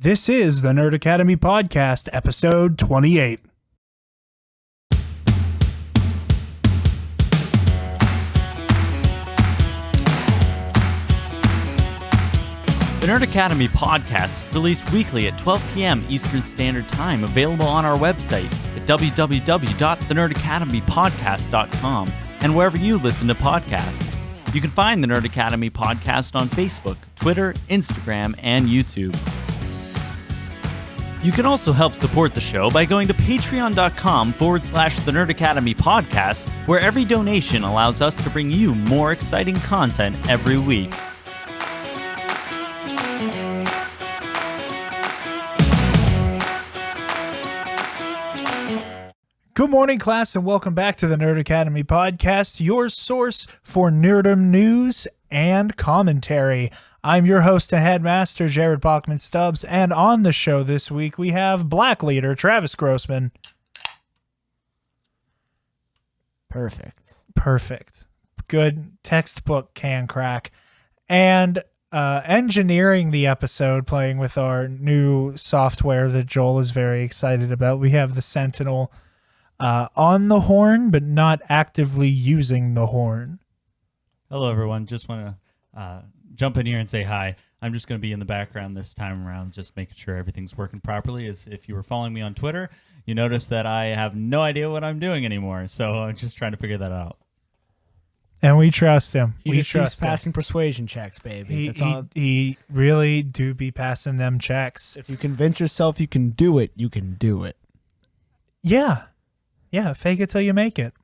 This is the Nerd Academy Podcast, episode 28. The Nerd Academy Podcast is released weekly at 12 p.m. Eastern Standard Time, available on our website at www.thenerdacademypodcast.com and wherever you listen to podcasts. You can find the Nerd Academy Podcast on Facebook, Twitter, Instagram, and YouTube. You can also help support the show by going to patreon.com/The Nerd Academy Podcast, where every donation allows us to bring you more exciting content every week. Good morning, class, and welcome back to the Nerd Academy Podcast, your source for nerdom news and commentary. I'm your host and headmaster, Jared Bachman-Stubbs, and on the show this week, we have Black Leader, Travis Grossman. Perfect. Good textbook can crack. And engineering the episode, playing with our new software that Joel is very excited about, we have the Sentinel on the horn, but not actively using the horn. Hello, everyone. Just want to jump in here and say hi. I'm just going to be in the background this time around, just making sure everything's working properly. As if you were following me on Twitter, you notice that I have no idea what I'm doing anymore, so I'm just trying to figure that out. And we trust him. He just keeps passing persuasion checks, baby. He really do be passing them checks. If you convince yourself you can do it, you can do it. Yeah, fake it till you make it.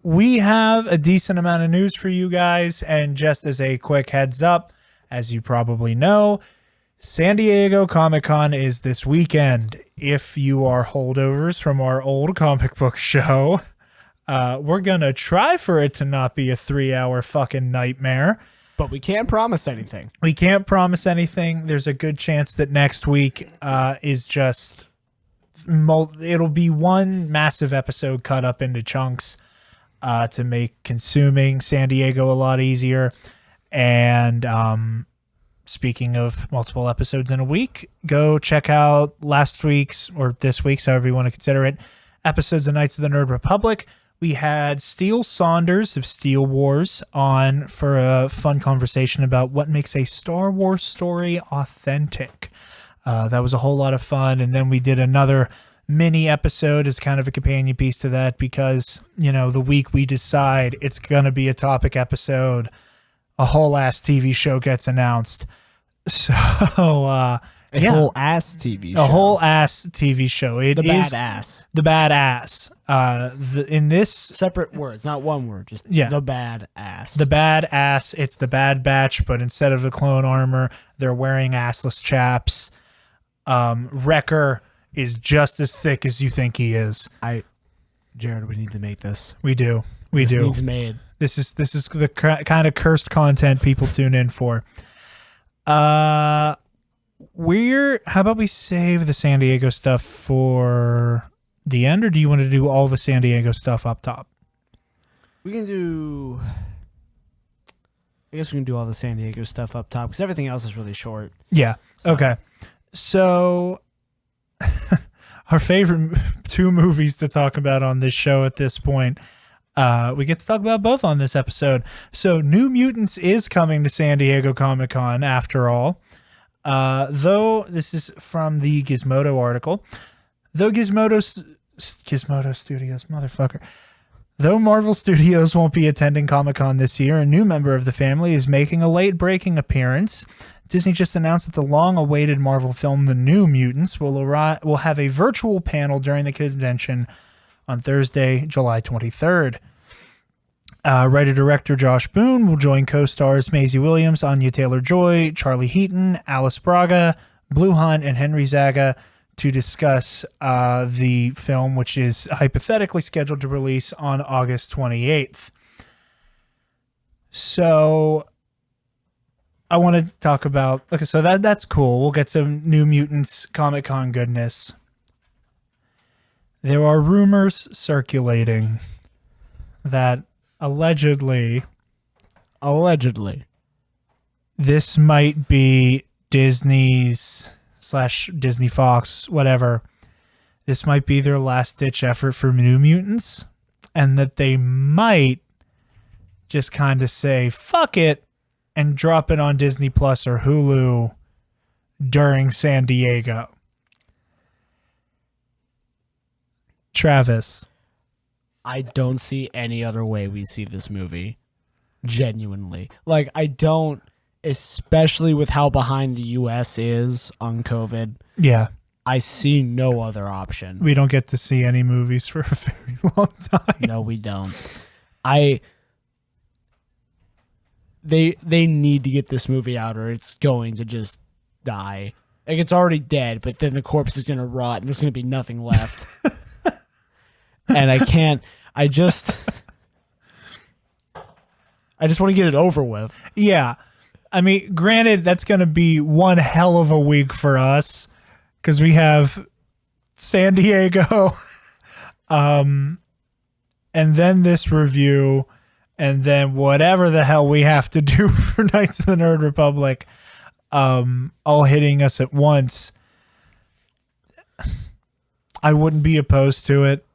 We have a decent amount of news for you guys, and just as a quick heads up, as you probably know, San Diego Comic-Con is this weekend. If you are holdovers from our old comic book show, we're gonna try for it to not be a 3-hour fucking nightmare. But we can't promise anything. There's a good chance that next week is just... it'll be one massive episode cut up into chunks to make consuming San Diego a lot easier. And speaking of multiple episodes in a week, go check out last week's, or this week's, however you want to consider it, episodes of Knights of the Nerd Republic. We had Steele Saunders of Steel Wars on for a fun conversation about what makes a Star Wars story authentic. That was a whole lot of fun. And then we did another mini episode as kind of a companion piece to that because, the week we decide it's going to be a topic episode, a whole ass TV show gets announced. So, A whole ass TV show. A whole ass TV show. It is badass. The badass. In this... Separate words, not one word, just the badass. The badass. It's the Bad Batch, but instead of the clone armor, they're wearing assless chaps. Wrecker is just as thick as you think he is. Jared, we need to make this. We do. This needs made. This is the kind of cursed content people tune in for. How about we save the San Diego stuff for the end, or do you want to do all the San Diego stuff up top? I guess we can do all the San Diego stuff up top because everything else is really short. Yeah. Okay. So, our favorite two movies to talk about on this show at this point, we get to talk about both on this episode. So, New Mutants is coming to San Diego Comic-Con after all. Though, this is from the Gizmodo article, though Gizmodo Studios, motherfucker. Though Marvel Studios won't be attending Comic-Con this year, a new member of the family is making a late-breaking appearance. Disney just announced that the long-awaited Marvel film, The New Mutants, will have a virtual panel during the convention on Thursday, July 23rd. Writer-director Josh Boone will join co-stars Maisie Williams, Anya Taylor-Joy, Charlie Heaton, Alice Braga, Blue Hunt, and Henry Zaga to discuss the film, which is hypothetically scheduled to release on August 28th. So... I want to talk about... Okay, so that's cool. We'll get some New Mutants Comic-Con goodness. There are rumors circulating that allegedly... Allegedly. This might be Disney's / Disney Fox, whatever, this might be their last ditch effort for New Mutants, and that they might just kind of say, fuck it, and drop it on Disney Plus or Hulu during San Diego. Travis. I don't see any other way we see this movie. Genuinely. Like, I don't, especially with how behind the US is on COVID. Yeah. I see no other option. We don't get to see any movies for a very long time. No, we don't. They need to get this movie out or it's going to just die. Like, it's already dead, but then the corpse is going to rot and there's going to be nothing left. And I just want to get it over with. Yeah. I mean, granted, that's going to be one hell of a week for us because we have San Diego, and then this review, and then whatever the hell we have to do for Knights of the Nerd Republic, all hitting us at once. I wouldn't be opposed to it.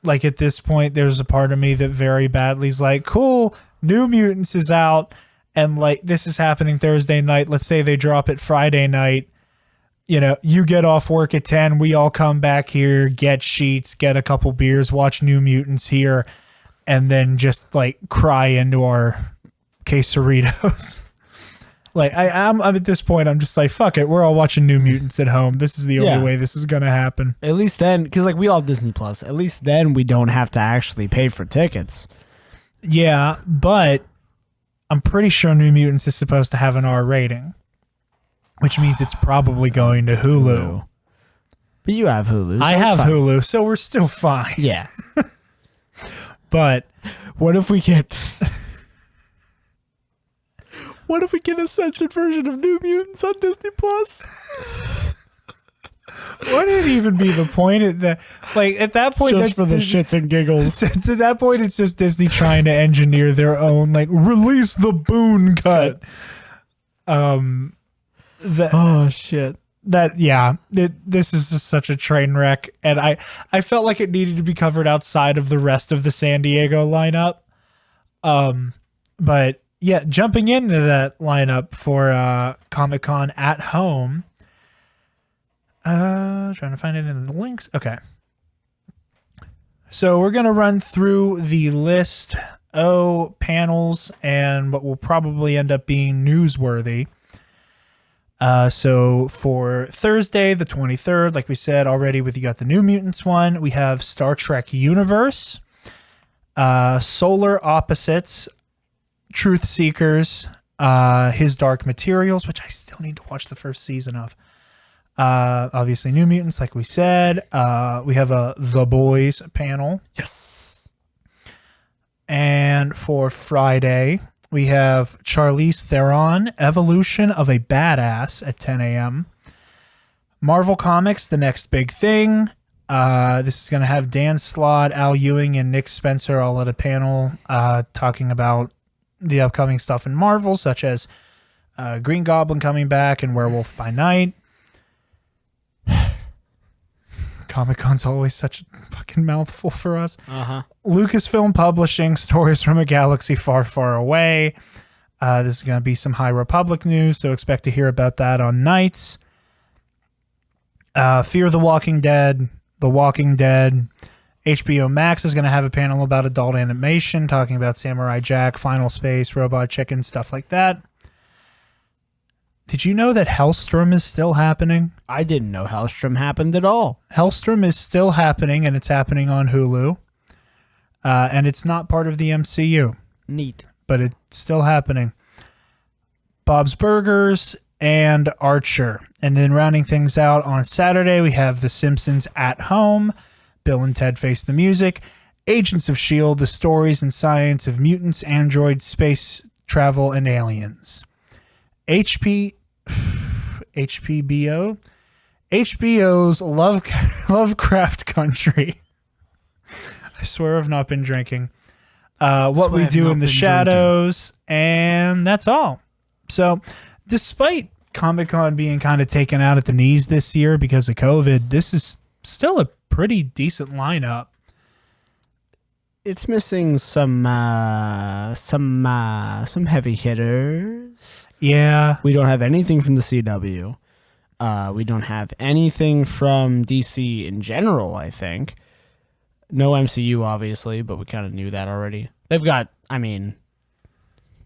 Like, at this point, there's a part of me that very badly is like, cool, New Mutants is out, and like this is happening Thursday night. Let's say they drop it Friday night. You know, you get off work at 10, we all come back here, get sheets, get a couple beers, watch New Mutants here, and then just like cry into our quesaritos. Like, I'm at this point, I'm just like, fuck it, we're all watching New Mutants at home. This is the only way this is going to happen. At least then, because like we all have Disney Plus, at least then we don't have to actually pay for tickets. Yeah, but I'm pretty sure New Mutants is supposed to have an R rating, which means it's probably going to Hulu. But you have Hulu. So I have fine. Hulu, so we're still fine. Yeah. But what if we get... What if we get a censored version of New Mutants on Disney Plus? wouldn't it even be the point at that? Like, at that point, just that's for the shits and giggles. To that point, it's just Disney trying to engineer their own, like, release the Boone cut. Oh shit. This is just such a train wreck, and I felt like it needed to be covered outside of the rest of the San Diego lineup. But yeah, jumping into that lineup for Comic-Con at home. Trying to find it in the links. Okay. So we're going to run through the list of panels and what will probably end up being newsworthy. So for Thursday, the 23rd, like we said already, you got the New Mutants one. We have Star Trek Universe, Solar Opposites, Truth Seekers, His Dark Materials, which I still need to watch the first season of. Obviously New Mutants, like we said. We have a The Boys panel. Yes. And for Friday, we have Charlize Theron, Evolution of a Badass at 10 a.m. Marvel Comics, The Next Big Thing. This is going to have Dan Slott, Al Ewing, and Nick Spencer all at a panel talking about the upcoming stuff in Marvel, such as Green Goblin coming back and Werewolf by Night. Comic-Con's always such a fucking mouthful for us. Lucasfilm Publishing, Stories from a Galaxy Far, Far Away. This is going to be some High Republic news, so expect to hear about that on Nights. Fear the Walking Dead, The Walking Dead. HBO Max is going to have a panel about adult animation, talking about Samurai Jack, Final Space, Robot Chicken, stuff like that. Did you know that Hellstrom is still happening? I didn't know Hellstrom happened at all. Hellstrom is still happening, and it's happening on Hulu. And it's not part of the MCU. Neat. But it's still happening. Bob's Burgers and Archer. And then rounding things out on Saturday, we have The Simpsons at Home, Bill and Ted Face the Music, Agents of S.H.I.E.L.D., The Stories and Science of Mutants, Androids, Space Travel, and Aliens. HBO's Lovecraft Country. I swear I've not been drinking. What We Do in the Shadows, and that's all. So, despite Comic-Con being kind of taken out at the knees this year because of COVID, this is still a pretty decent lineup. It's missing some heavy hitters. Yeah. We don't have anything from the CW. We don't have anything from DC in general, I think. No MCU, obviously, but we kind of knew that already. We've got the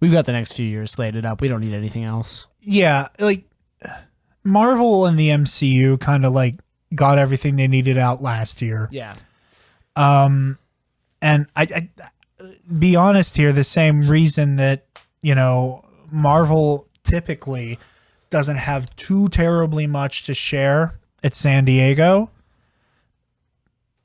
next few years slated up. We don't need anything else. Yeah, like Marvel and the MCU kind of like got everything they needed out last year. Yeah. And I be honest here, the same reason that, Marvel typically doesn't have too terribly much to share at San Diego.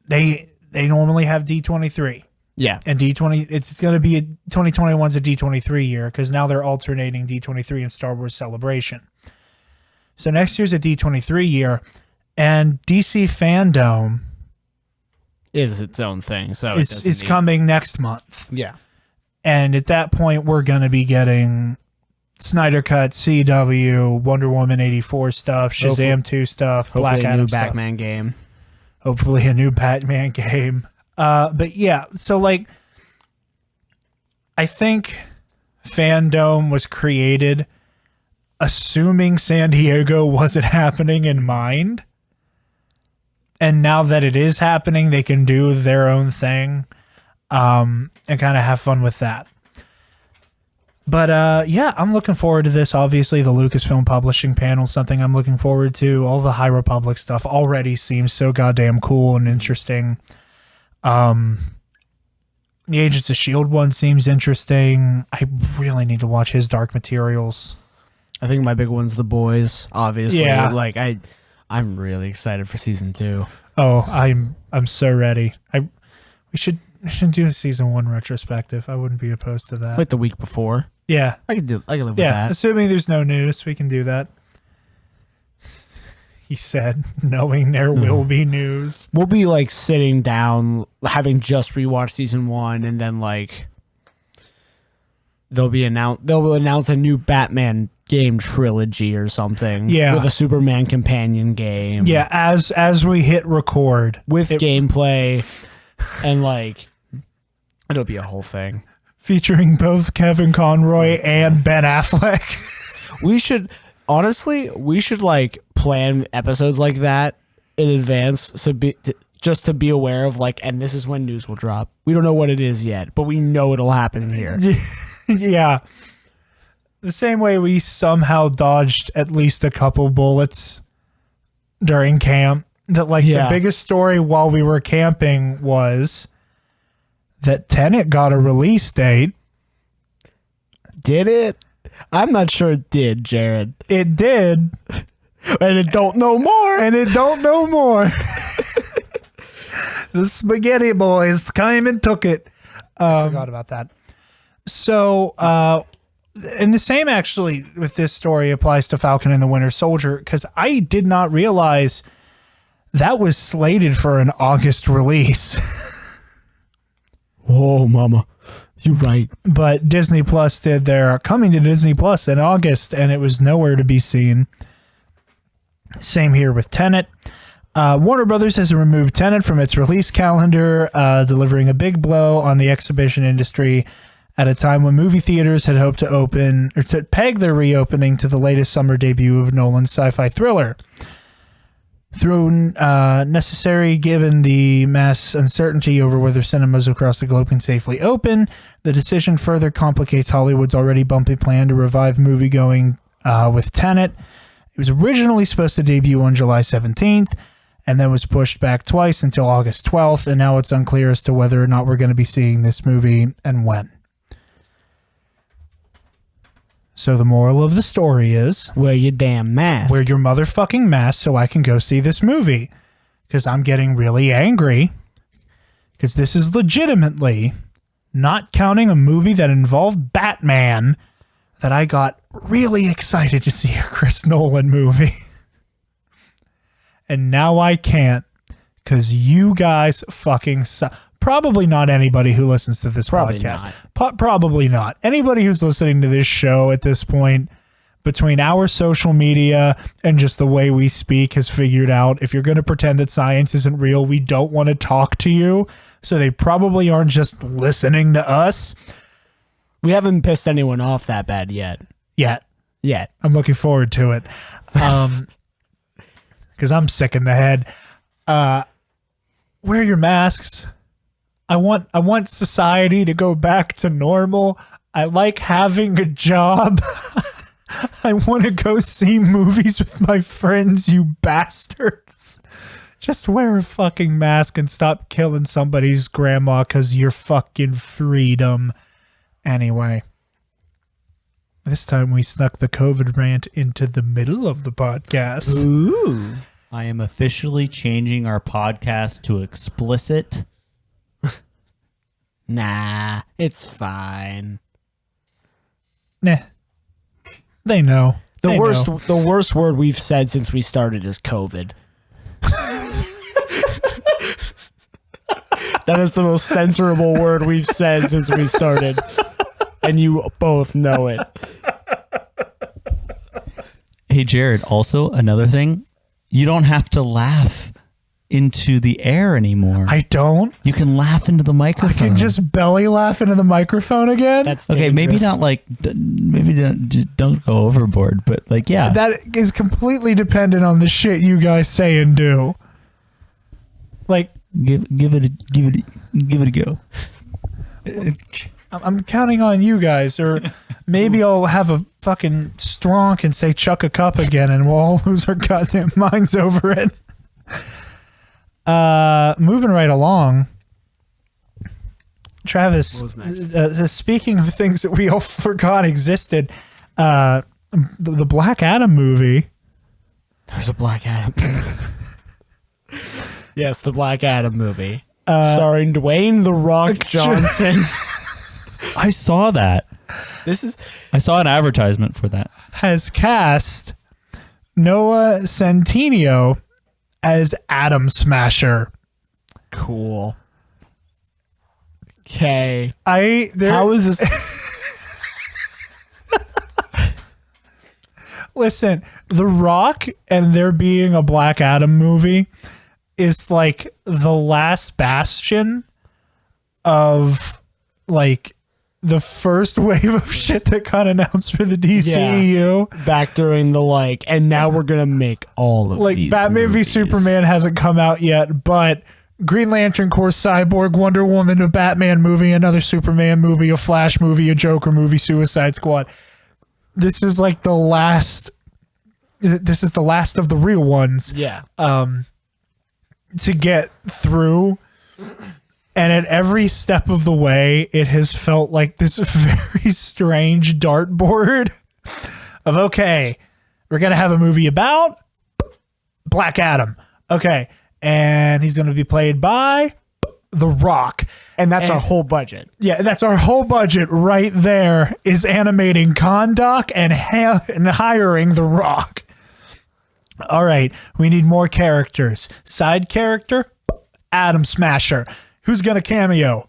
They normally have D23. Yeah. And D20, it's going to be 2021's a D23 year because now they're alternating D23 and Star Wars Celebration. So next year's a D23 year, and DC Fandom Is its own thing. So is coming next month. Yeah. And at that point, we're going to be getting Snyder Cut, CW, Wonder Woman 84 stuff, Shazam 2 stuff, Black Hopefully a Adam new stuff. Batman game. Hopefully a new Batman game. But yeah, so like, I think Fandom was created assuming San Diego wasn't happening in mind. And now that it is happening, they can do their own thing and kind of have fun with that. But yeah, I'm looking forward to this. Obviously, the Lucasfilm Publishing panel is something I'm looking forward to. All the High Republic stuff already seems so goddamn cool and interesting. The Agents of S.H.I.E.L.D. one seems interesting. I really need to watch his Dark Materials. I think my big one's The Boys, obviously. Yeah. Like I'm really excited for season 2. Oh, I'm so ready. We should do a season 1 retrospective. I wouldn't be opposed to that. Like the week before. Yeah. I can live with Yeah. that. Assuming there's no news, we can do that. He said, knowing there will be news. We'll be like sitting down, having just rewatched season 1, and then like they'll announce a new Batman game trilogy or something. Yeah. With a Superman companion game. Yeah, as we hit record. With gameplay and like it'll be a whole thing. Featuring both Kevin Conroy and Ben Affleck. We should like plan episodes like that in advance just to be aware of like, and this is when news will drop. We don't know what it is yet, but we know it'll happen here. Yeah. The same way we somehow dodged at least a couple bullets during camp. That like the biggest story while we were camping was that Tenet got a release date. Did it? I'm not sure it did, Jared. It did. And it don't know more. And it don't know more. The Spaghetti Boys came and took it. I forgot about that. So, and the same actually with this story applies to Falcon and the Winter Soldier, because I did not realize that was slated for an August release. Oh, mama. You're right. But Disney Plus did their coming to Disney Plus in August, and it was nowhere to be seen. Same here with Tenet. Warner Brothers has removed Tenet from its release calendar, delivering a big blow on the exhibition industry at a time when movie theaters had hoped to open or to peg their reopening to the latest summer debut of Nolan's sci-fi thriller. Through necessary given the mass uncertainty over whether cinemas across the globe can safely open, the decision further complicates Hollywood's already bumpy plan to revive moviegoing with Tenet. It was originally supposed to debut on July 17th and then was pushed back twice until August 12th, and now it's unclear as to whether or not we're going to be seeing this movie and when. So the moral of the story is... wear your damn mask. Wear your motherfucking mask so I can go see this movie. Because I'm getting really angry. Because this is legitimately, not counting a movie that involved Batman, that I got really excited to see a Chris Nolan movie. And now I can't. Because you guys fucking suck. Probably not anybody who listens to this podcast. Probably not. Anybody who's listening to this show at this point, between our social media and just the way we speak has figured out if you're going to pretend that science isn't real, we don't want to talk to you. So they probably aren't just listening to us. We haven't pissed anyone off that bad yet. Yet. I'm looking forward to it. Because I'm sick in the head. Wear your masks. I want society to go back to normal. I like having a job. I want to go see movies with my friends, you bastards. Just wear a fucking mask and stop killing somebody's grandma because you're fucking freedom. Anyway. This time we snuck the COVID rant into the middle of the podcast. Ooh. I am officially changing our podcast to explicit. Nah, it's fine. Nah. They know. They know. The worst word we've said since we started is COVID. That is the most censorable word we've said since we started. And you both know it. Hey, Jared, also another thing. You don't have to laugh into the air anymore. I don't. You can laugh into the microphone. I can just belly laugh into the microphone again. That's okay. Maybe dangerous. not like, maybe don't go overboard, but like, yeah. That is completely dependent on the shit you guys say and do. Like, give it a go. I'm counting on you guys, or maybe I'll have a fucking stronk and say chuck a cup again, and we'll all lose our goddamn minds over it. Moving right along, Travis. What was next? Speaking of things that we all forgot existed, the Black Adam movie. There's a Black Adam. Yes, the Black Adam movie. Starring Dwayne "The Rock" Johnson. I saw that. I saw an advertisement for that. Has cast Noah Centineo as Atom Smasher. Cool. Okay. How is this? Listen, The Rock and there being a Black Adam movie is like the last bastion of like the first wave of shit that got announced for the DCEU. Yeah. Back during the and now we're gonna make all of these Batman v movies. Superman hasn't come out yet, but Green Lantern Corps, Cyborg, Wonder Woman, a Batman movie, another Superman movie, a Flash movie, a Joker movie, Suicide Squad. This is like the last. This is the last of the real ones. Yeah. To get through. And at every step of the way, it has felt like this very strange dartboard of, okay, we're going to have a movie about Black Adam. Okay. And he's going to be played by The Rock. And that's our whole budget. Yeah, that's our whole budget right there is animating Kahndaq and hiring The Rock. All right. We need more characters. Side character, Atom Smasher. Who's going to cameo?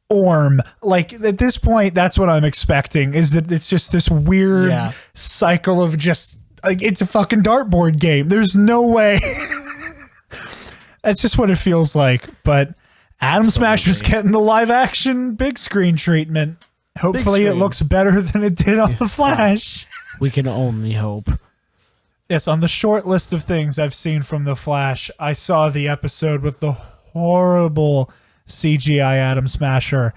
Orm. Like, at this point, that's what I'm expecting, is that it's just this weird cycle of just, like, it's a fucking dartboard game. There's no way. That's just what it feels like. But Atom Smasher's getting the live-action big screen treatment. Hopefully it looks better than it did on The Flash. We can only hope. Yes, on the short list of things I've seen from The Flash, I saw the episode with the horrible CGI Atom Smasher,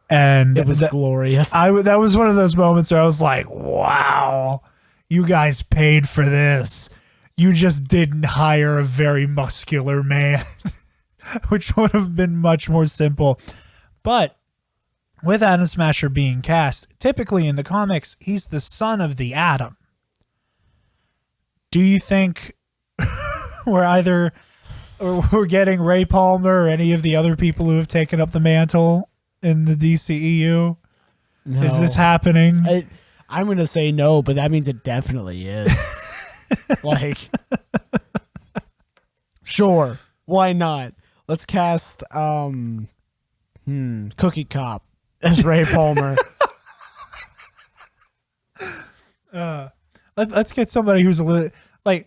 and It was glorious. that was one of those moments where I was like, wow, you guys paid for this. You just didn't hire a very muscular man, which would have been much more simple. But with Atom Smasher being cast, typically in the comics, he's the son of the Atom. Do you think we're getting Ray Palmer or any of the other people who have taken up the mantle in the DCEU? No. Is this happening? I'm going to say no, but that means it definitely is. Sure. Why not? Let's cast Cookie Cop as Ray Palmer. Let's get somebody who's a little like.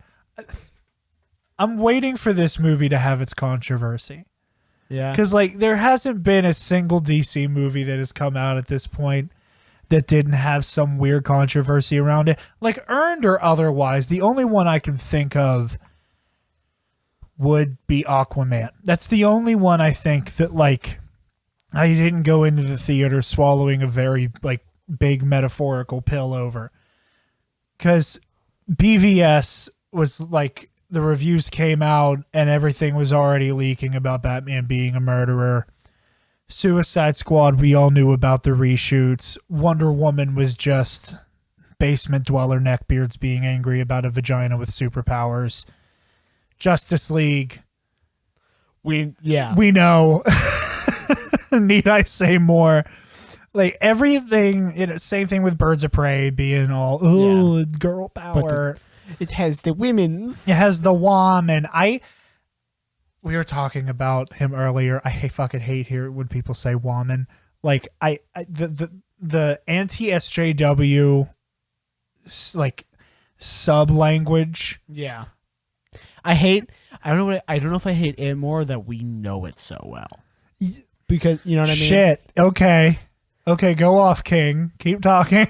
I'm waiting for this movie to have its controversy. Yeah. Because like there hasn't been a single DC movie that has come out at this point that didn't have some weird controversy around it, like earned or otherwise. The only one I can think of would be Aquaman. That's the only one I think that like I didn't go into the theater swallowing a very like big metaphorical pill over. Because BVS was like the reviews came out and everything was already leaking about Batman being a murderer. Suicide Squad, we all knew about the reshoots. Wonder Woman was just basement dweller neckbeards being angry about a vagina with superpowers. Justice League, we know. Need I say more? Like everything, same thing with Birds of Prey being all girl power. It has the women's. It has the WOM, and we were talking about him earlier. I fucking hate here when people say woman. Like the anti SJW like sub language. Yeah. I don't know if I hate it more that we know it so well. Because you know what I mean? Shit. Okay, go off, King. Keep talking.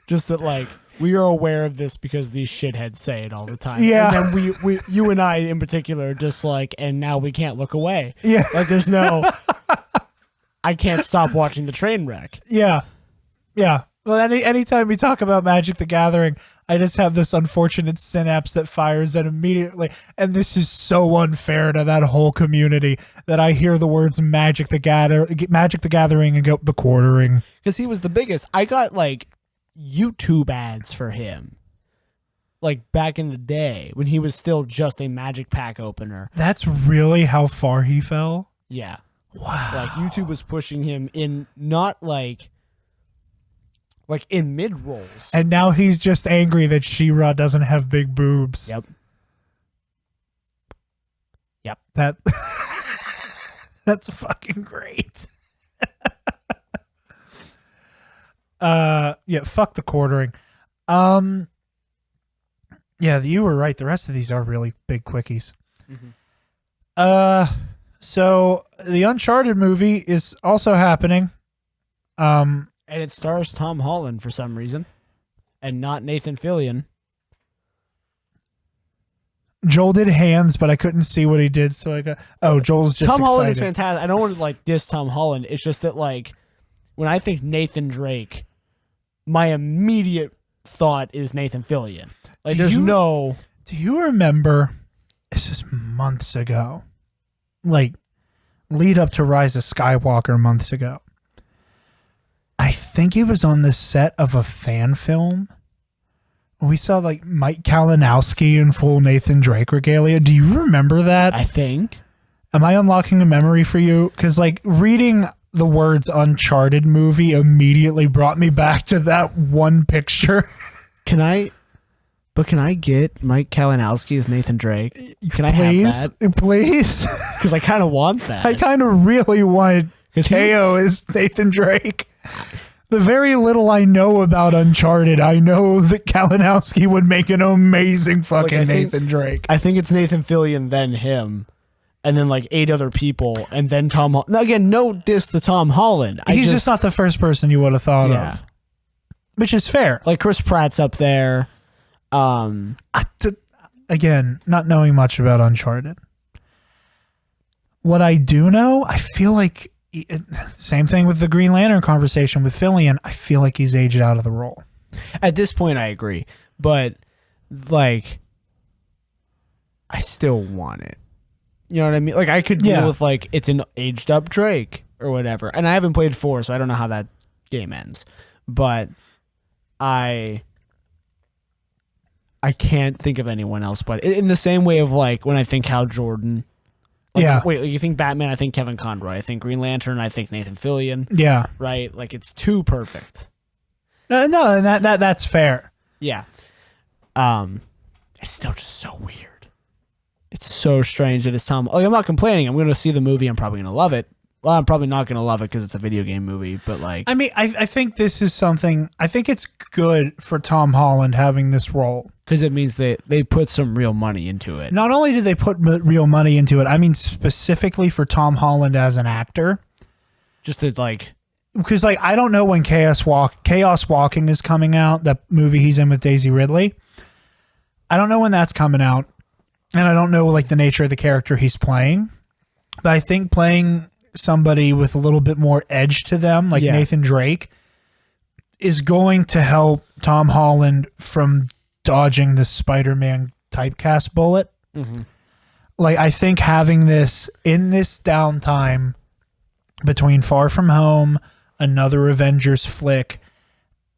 Just that like we are aware of this because these shitheads say it all the time. Yeah. And then we you and I in particular, just like, and now we can't look away. Yeah. Like there's no, I can't stop watching the train wreck. Yeah. Well, anytime we talk about Magic the Gathering, I just have this unfortunate synapse that fires that immediately, and this is so unfair to that whole community that I hear the words Magic the Gathering and go the quartering. Because he was the biggest. I got like YouTube ads for him. Like back in the day when he was still just a Magic pack opener. That's really how far he fell? Yeah. Wow. Like YouTube was pushing him in not like in mid rolls. And now he's just angry that She-Ra doesn't have big boobs. Yep. That's fucking great. Yeah, fuck the quartering. Yeah, you were right. The rest of these are really big quickies. Mm-hmm. So the Uncharted movie is also happening. And it stars Tom Holland for some reason, and not Nathan Fillion. Joel did hands, but I couldn't see what he did, so I got. Oh, Joel's just Tom excited. Holland is fantastic. I don't want to like diss Tom Holland. It's just that like when I think Nathan Drake, my immediate thought is Nathan Fillion. Like Do you remember? This is months ago, like lead up to Rise of Skywalker months ago. I think it was on the set of a fan film. We saw like Mike Kalinowski in full Nathan Drake regalia. Do you remember that? I think. Am I unlocking a memory for you? Because like reading the words Uncharted movie immediately brought me back to that one picture. Can I get Mike Kalinowski as Nathan Drake? Can I have that? Please? Because I kind of want that. I kind of really want KO as Nathan Drake. The very little I know about Uncharted, I know that Kalinowski would make an amazing fucking Nathan Drake. I think it's Nathan Fillion, then him, and then like 8 other people, and then Tom Holland. Now, again, no diss to Tom Holland. He's just not the first person you would have thought of. Which is fair. Like Chris Pratt's up there. Again, not knowing much about Uncharted. What I do know, I feel like same thing with the Green Lantern conversation with Fillion. I feel like he's aged out of the role. At this point, I agree. But, like, I still want it. You know what I mean? Like, I could deal with, like, it's an aged up Drake or whatever. And I haven't played 4, so I don't know how that game ends. But I can't think of anyone else. But in the same way of, like, when I think Hal Jordan. Like, wait, you think Batman, I think Kevin Conroy. I think Green Lantern, I think Nathan Fillion. Yeah. Right? Like, it's too perfect. No, that's fair. Yeah. It's still just so weird. It's so strange that it's Tom. Like, I'm not complaining. I'm going to see the movie. I'm probably going to love it. well, I'm probably not going to love it because it's a video game movie, but like, I mean, I think this is something. I think it's good for Tom Holland having this role. because it means they put some real money into it. Not only did they put real money into it, I mean specifically for Tom Holland as an actor. Just to like, Because like I don't know when Chaos Walking is coming out, that movie he's in with Daisy Ridley. I don't know when that's coming out, and I don't know like the nature of the character he's playing. But I think playing somebody with a little bit more edge to them, like Nathan Drake, is going to help Tom Holland from dodging the Spider-Man typecast bullet. mm-hmm. Like I think having this in this downtime between Far From Home, another Avengers flick,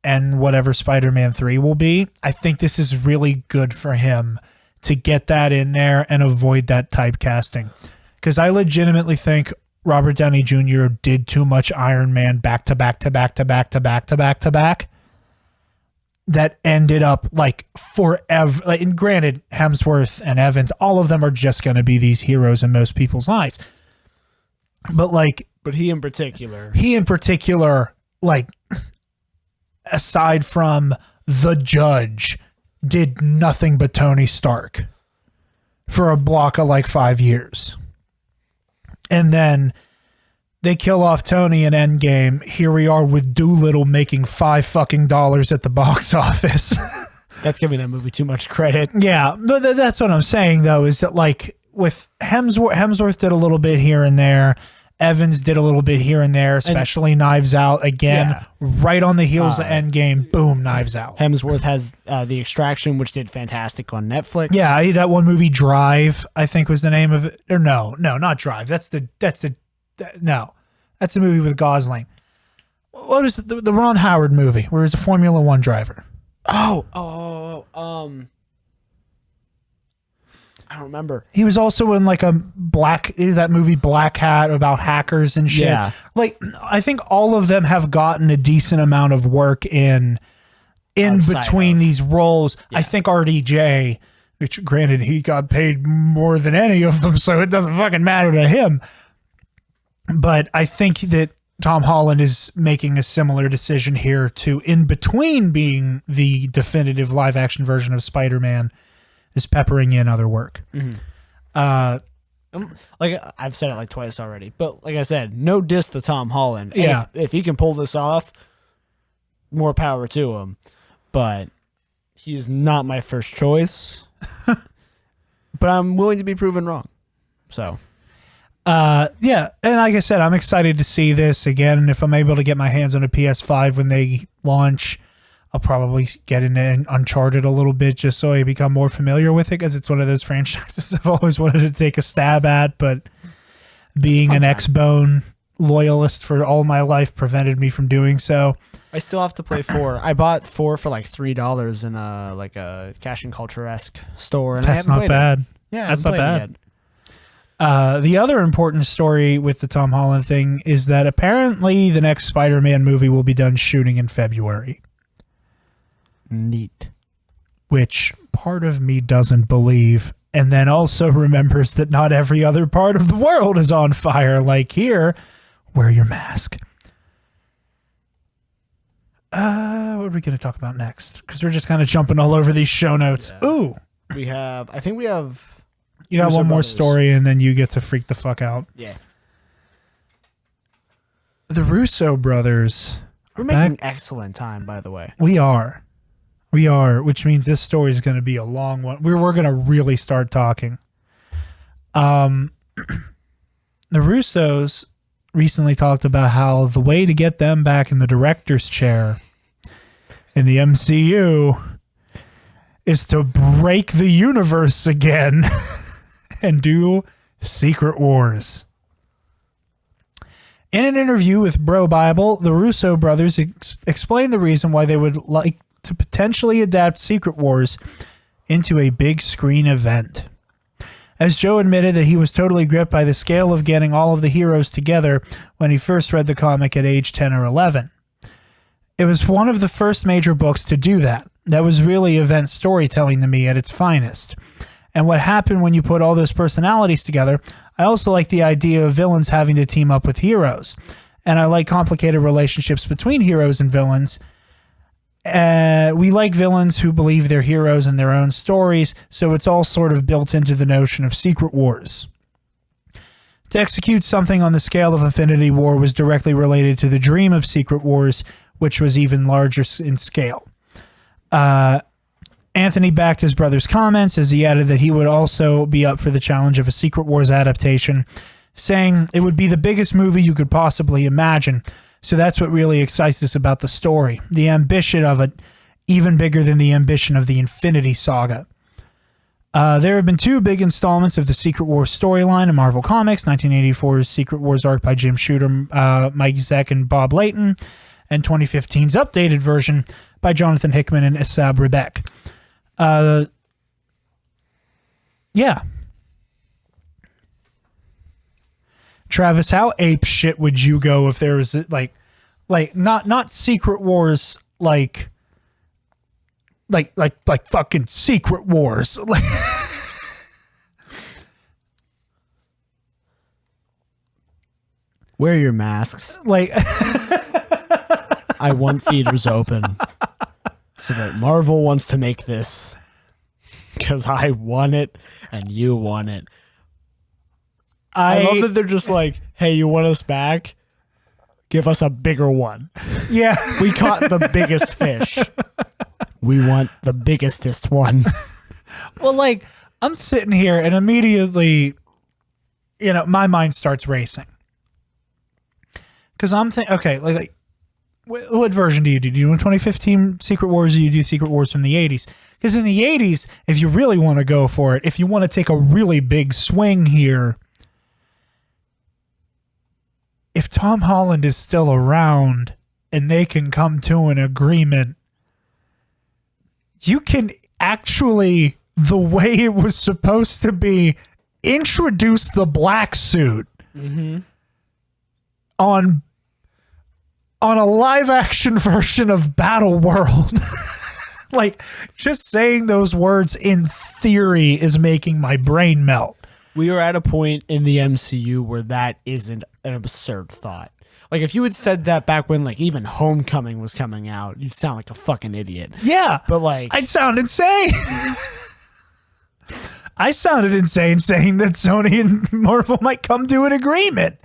and whatever Spider-Man 3 will be, I think this is really good for him to get that in there and avoid that typecasting. Because I legitimately think Robert Downey Jr. did too much Iron Man back to back to back to back to back to back to back. That ended up like forever. Like, and granted, Hemsworth and Evans, all of them are just going to be these heroes in most people's eyes. But like, But he in particular, like, aside from the Judge, did nothing but Tony Stark for a block of like 5 years. And then they kill off Tony in Endgame. Here we are with Doolittle making $5 at the box office. that's giving that movie too much credit. Yeah, that's what I'm saying though, is that like with Hemsworth did a little bit here and there. Evans did a little bit here and there, especially Knives Out. Again, right on the heels of Endgame, boom, Knives Out. Hemsworth has The Extraction, which did fantastic on Netflix. Yeah, that one movie, Drive, I think was the name of it. Or no, not Drive. That's a movie with Gosling. What was the Ron Howard movie where he's a Formula One driver? I don't remember. He was also in like that movie Black Hat about hackers and shit. Yeah. Like I think all of them have gotten a decent amount of work in Outside between of. these roles. Yeah. I think RDJ, which granted he got paid more than any of them, so it doesn't fucking matter to him. But I think that Tom Holland is making a similar decision here to, in between being the definitive live action version of Spider-Man, is peppering in other work. Mm-hmm. Like I've said it like twice already, but like I said, no diss to Tom Holland. And Yeah. if he can pull this off, more power to him. But he's not my first choice. But I'm willing to be proven wrong. So, yeah, and like I said, I'm excited to see this again. If I'm able to get my hands on a PS5 when they launch, I'll probably get into Uncharted a little bit just so I become more familiar with it, because it's one of those franchises I've always wanted to take a stab at, but being an X-Bone loyalist for all my life prevented me from doing so. I still have to play 4. I bought 4 for like $3 in a Cash and Culture-esque store, and That's I haven't not bad. Yeah, That's not bad. Yet. The other important story with the Tom Holland thing is that apparently the next Spider-Man movie will be done shooting in February. Neat. Which part of me doesn't believe, and then also remembers that not every other part of the world is on fire. Like here, wear your mask. What are we going to talk about next? Because we're just kind of jumping all over these show notes. Yeah. Ooh. We have You got Russo one more brothers. story, and then you get to freak the fuck out. Yeah. The Russo brothers. We're making excellent time, by the way. We are, which means this story is going to be a long one. We're going to really start talking. The Russos recently talked about how the way to get them back in the director's chair in the MCU is to break the universe again and do Secret Wars. In an interview with Bro Bible, the Russo brothers explained the reason why they would like to potentially adapt Secret Wars into a big screen event. As Joe admitted that he was totally gripped by the scale of getting all of the heroes together when he first read the comic at age 10 or 11. It was one of the first major books to do that. That was really event storytelling to me at its finest. and what happened when you put all those personalities together. I also like the idea of villains having to team up with heroes. And I like complicated relationships between heroes and villains. We like villains who believe they're heroes in their own stories, so it's all sort of built into the notion of Secret Wars. To execute something on the scale of Infinity War was directly related to the dream of Secret Wars, which was even larger in scale. Anthony backed his brother's comments as he added that he would also be up for the challenge of a Secret Wars adaptation, saying it would be the biggest movie you could possibly imagine. So that's what really excites us about the story. The ambition of it, even bigger than the ambition of the Infinity Saga. There have been 2 big installments of the Secret Wars storyline in Marvel Comics, 1984's Secret Wars arc by Jim Shooter, Mike Zeck, and Bob Layton, and 2015's updated version by Jonathan Hickman and Esab Rebek. Yeah. Travis, how ape shit would you go if there was like not Secret Wars like fucking Secret Wars. Wear your masks. Like I want theaters open so that Marvel wants to make this because I want it and you want it. I love that they're just like, hey, you want us back? Give us a bigger one. Yeah. We caught the biggest fish. We want the biggestest one. Well, like, I'm sitting here and immediately, my mind starts racing. Because I'm thinking, okay, like, what version do you do? Do you do 2015 Secret Wars or do you do Secret Wars from the 80s? Because in the 80s, if you really want to go for it, if you want to take a really big swing here, if Tom Holland is still around and they can come to an agreement, you can actually, the way it was supposed to be, introduce the black suit on a live action version of Battle World. Like, just saying those words in theory is making my brain melt. We are at a point in the MCU where that isn't an absurd thought. Like, if you had said that back when, like, even Homecoming was coming out, you'd sound like a fucking idiot. Yeah. But, like, I'd sound insane. I sounded insane saying that Sony and Marvel might come to an agreement.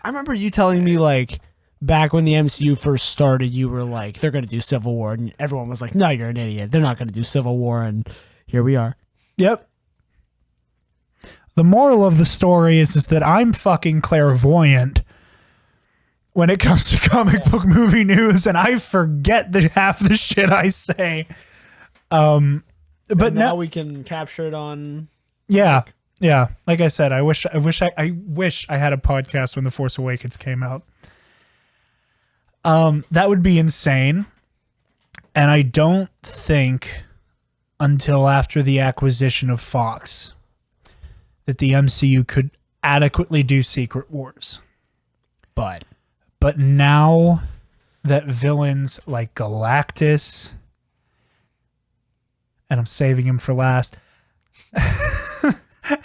I remember you telling me, like, back when the MCU first started, you were like, they're going to do Civil War. And everyone was like, no, you're an idiot. They're not going to do Civil War. And here we are. Yep. The moral of the story is that I'm fucking clairvoyant when it comes to comic book movie news, and I forget half the shit I say. But now we can capture it on. Yeah. Like I said, I wish I had a podcast when The Force Awakens came out. That would be insane. And I don't think until after the acquisition of Fox that the MCU could adequately do Secret Wars. But now that villains like Galactus, and I'm saving him for last,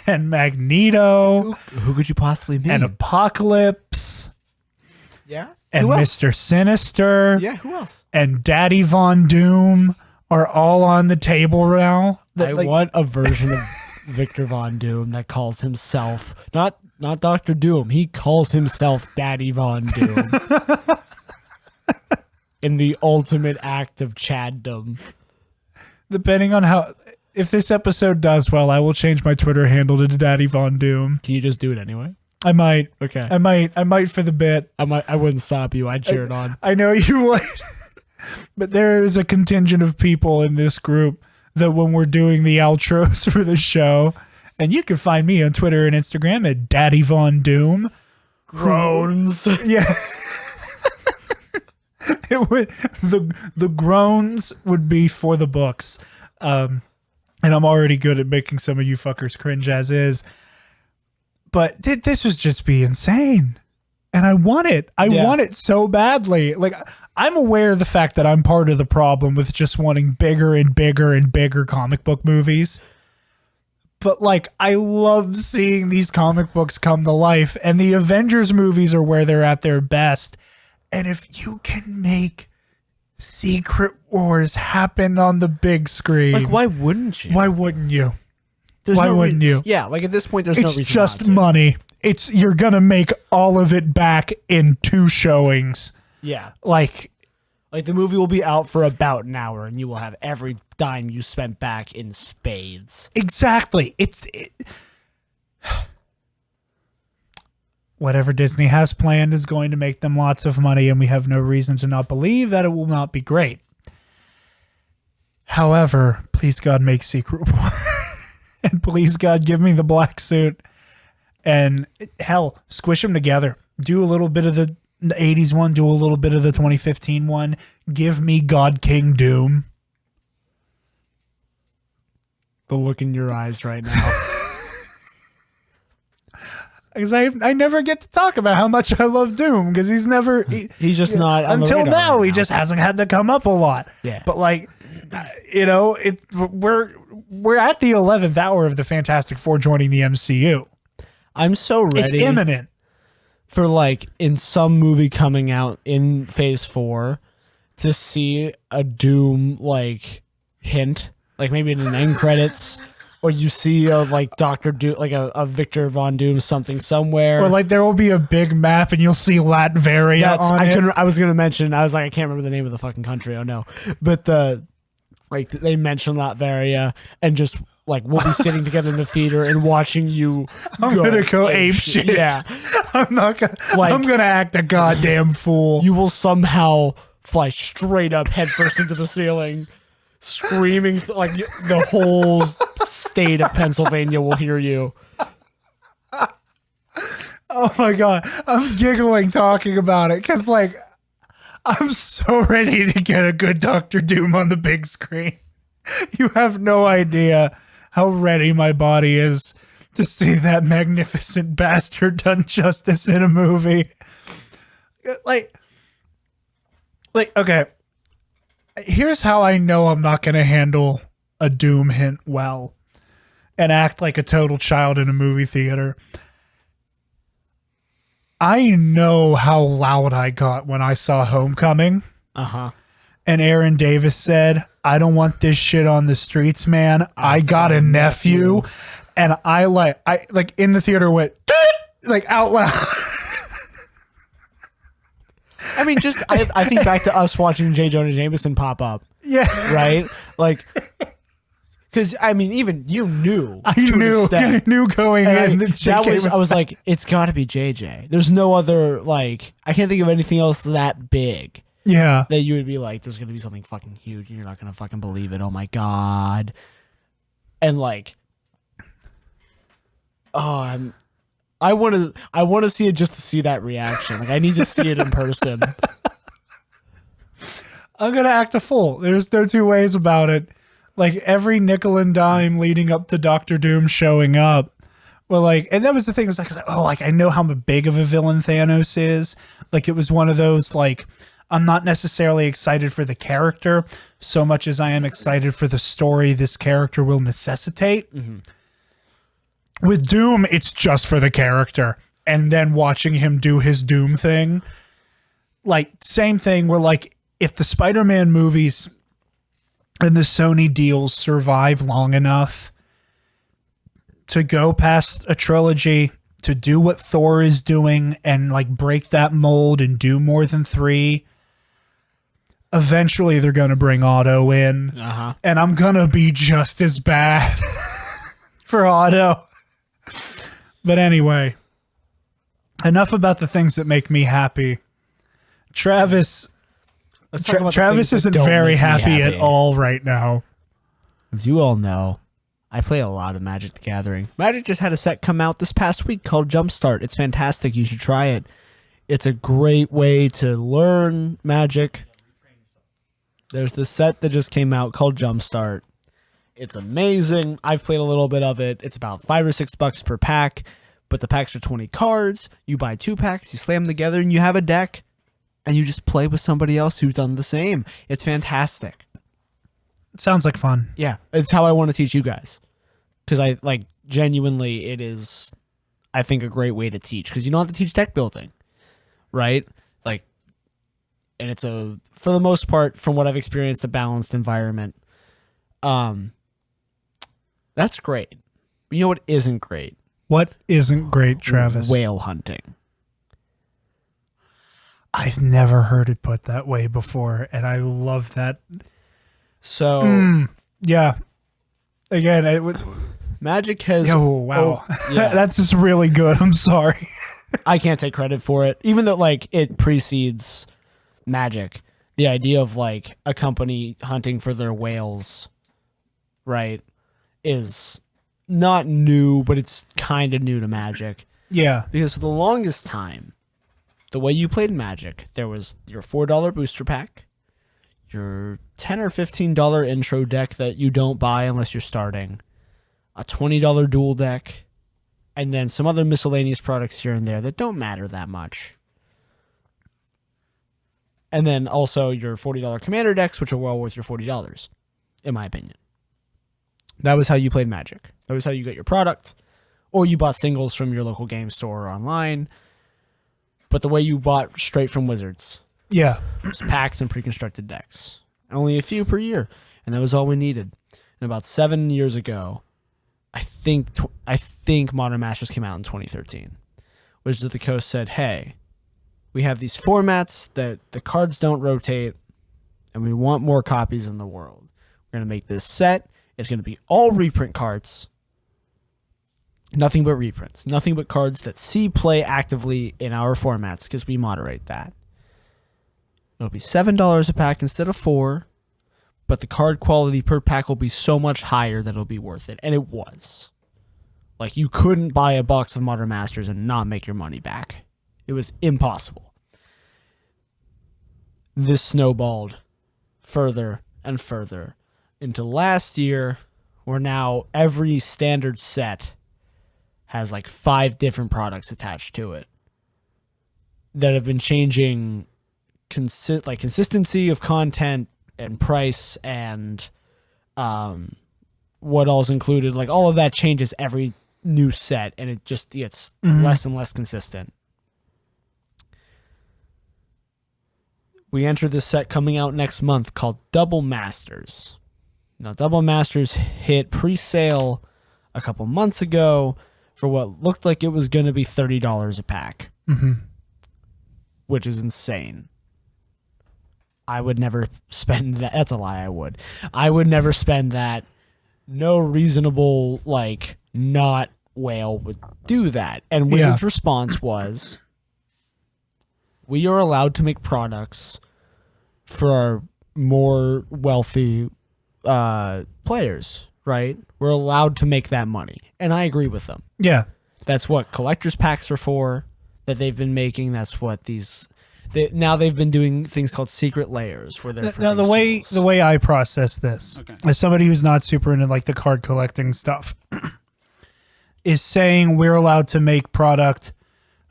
and Magneto, who could you possibly be? and Apocalypse, Yeah, and Mr. Sinister, yeah, who else? and Daddy Von Doom are all on the table now. I want a version of Victor Von Doom that calls himself not Dr. Doom. He calls himself Daddy Von Doom. In the ultimate act of chaddom. Depending on if this episode does well, I will change my Twitter handle to Daddy Von Doom. Can you just do it anyway? I might. Okay. I might for the bit. I wouldn't stop you. I'd cheer it on. I know you would. But there is a contingent of people in this group that when we're doing the outros for the show, and you can find me on Twitter and Instagram at Daddy Von Doom. Groans. Yeah. It would the groans would be for the books. And I'm already good at making some of you fuckers cringe as is. But this was just be insane. And I want it. I want it so badly. Like, I'm aware of the fact that I'm part of the problem with just wanting bigger and bigger and bigger comic book movies. But like, I love seeing these comic books come to life, and the Avengers movies are where they're at their best. And if you can make Secret Wars happen on the big screen, Like, why wouldn't you? why wouldn't you? There's why no wouldn't you? Yeah, like at this point, there's no It's reason just not to. money. You're gonna make all of it back in 2 showings. Yeah. Like, Like the movie will be out for about an hour, and you will have every dime you spent back in spades. exactly. Whatever Disney has planned is going to make them lots of money, and we have no reason to not believe that it will not be great. However, please God, make Secret War. And please God, give me the black suit. And hell, squish them together. Do a little bit of the 80s one, do a little bit of the 2015 one. Give me God King Doom. The look in your eyes right now. Because I never get to talk about how much I love Doom, because he's never... He's just not on the until radar now, right he just hasn't had to come up a lot. Yeah. But like, we're at the 11th hour of the Fantastic Four joining the MCU. I'm so ready. It's imminent. For like in some movie coming out in Phase 4 to see a Doom like hint, like maybe in an end credits, or you see a like Dr. Doom, like a Victor Von Doom something somewhere. Or like there will be a big map and you'll see Latveria on it. I was gonna mention. I was like, I can't remember the name of the fucking country. Oh no, but they mentioned Latveria, and just like we'll be sitting together in the theater and watching you. I'm gonna go ape shit. Yeah, I'm not gonna. Like- I'm gonna act a goddamn fool. you will somehow fly straight up headfirst into the ceiling, screaming like the whole state of Pennsylvania will hear you. Oh my God, I'm giggling talking about it because like I'm so ready to get a good Doctor Doom on the big screen. You have no idea how ready my body is to see that magnificent bastard done justice in a movie. Like, okay. Here's how I know I'm not going to handle a Doom hint well and act like a total child in a movie theater. I know how loud I got when I saw Homecoming. Uh-huh. And Aaron Davis said, I don't want this shit on the streets, man. I got a nephew. And I like in the theater went like out loud. I mean, just I think back to us watching J. Jonah Jameson pop up, Yeah. right? Like, because I mean, even you knew. I to an knew extent. going And in that JK I was like, it's got to be JJ. There's no other, like, I can't think of anything else that big yeah. that you would be like, there's going to be something fucking huge and you're not going to fucking believe it. Oh my God. And like, oh, I want to see it just to see that reaction. Like, I need to see it in person. I'm gonna act a fool. There's no two ways about it. Like every nickel and dime leading up to Doctor Doom showing up. Well, like, and that was the thing. It was like, oh, like I know how big of a villain Thanos is. Like it was one of those like I'm not necessarily excited for the character so much as I am excited for the story this character will necessitate. Mm-hmm. With Doom, it's just for the character, and then watching him do his Doom thing. Like same thing. Where like if the Spider-Man movies and the Sony deals survive long enough to go past a trilogy, to do what Thor is doing and like break that mold and do more than 3, eventually they're going to bring Otto in. Uh-huh. And I'm going to be just as bad for Otto. But anyway, enough about the things that make me happy. Travis... Let's talk about the Travis things that isn't don't very make me happy at all right now. As you all know, I play a lot of Magic the Gathering. Magic just had a set come out this past week called Jumpstart. It's fantastic. You should try it. It's a great way to learn Magic. There's this set that just came out called Jumpstart. It's amazing. I've played a little bit of it. It's about $5 or $6 per pack, but the packs are 20 cards. You buy 2 packs, you slam them together, and you have a deck. And you just play with somebody else who's done the same. It's fantastic. Sounds like fun. Yeah, it's how I want to teach you guys. Because I like genuinely, it is, I think, a great way to teach because you don't have to teach deck building, right? Like, and it's for the most part, from what I've experienced, a balanced environment. That's great. But you know what isn't great? What isn't great, Travis? Whale hunting. I've never heard it put that way before, and I love that. So, Yeah. Again, it would. Magic has... Oh, wow. yeah. That's just really good. I'm sorry. I can't take credit for it, even though like it precedes Magic. The idea of like a company hunting for their whales, right, is not new, but it's kind of new to Magic. Yeah. Because for the longest time, the way you played Magic, there was your $4 booster pack, your $10 or $15 intro deck that you don't buy unless you're starting, a $20 dual deck, and then some other miscellaneous products here and there that don't matter that much. And then also your $40 commander decks, which are well worth your $40, in my opinion. That was how you played Magic. That was how you got your product. Or you bought singles from your local game store or online. But the way you bought straight from Wizards Yeah. was packs and pre-constructed decks. Only a few per year. And that was all we needed. And about 7 years ago, I think Modern Masters came out in 2013. Wizards of the Coast said, hey, we have these formats that the cards don't rotate, and we want more copies in the world. We're going to make this set. It's going to be all reprint cards. Nothing but reprints. Nothing but cards that see play actively in our formats because we moderate that. It'll be $7 a pack instead of $4, but the card quality per pack will be so much higher that it'll be worth it. And it was. Like, you couldn't buy a box of Modern Masters and not make your money back. It was impossible. This snowballed further and further into last year, where now every standard set has like 5 different products attached to it that have been changing consistency of content and price and what all's included. Like, all of that changes every new set, and it just gets less and less consistent. We enter this set coming out next month called Double Masters. Now, Double Masters hit pre-sale a couple months ago for what looked like it was going to be $30 a pack, which is insane. I would never spend that. That's a lie, I would. I would never spend that. No reasonable, like, not whale would do that. And Wizards' response was, we are allowed to make products for our more wealthy players, right? We're allowed to make that money. And I agree with them. Yeah. That's what collector's packs are for, that they've been making. That's what now they've been doing things called secret layers, where they're Now, the way I process this, as somebody who's not super into like the card collecting stuff, is saying we're allowed to make product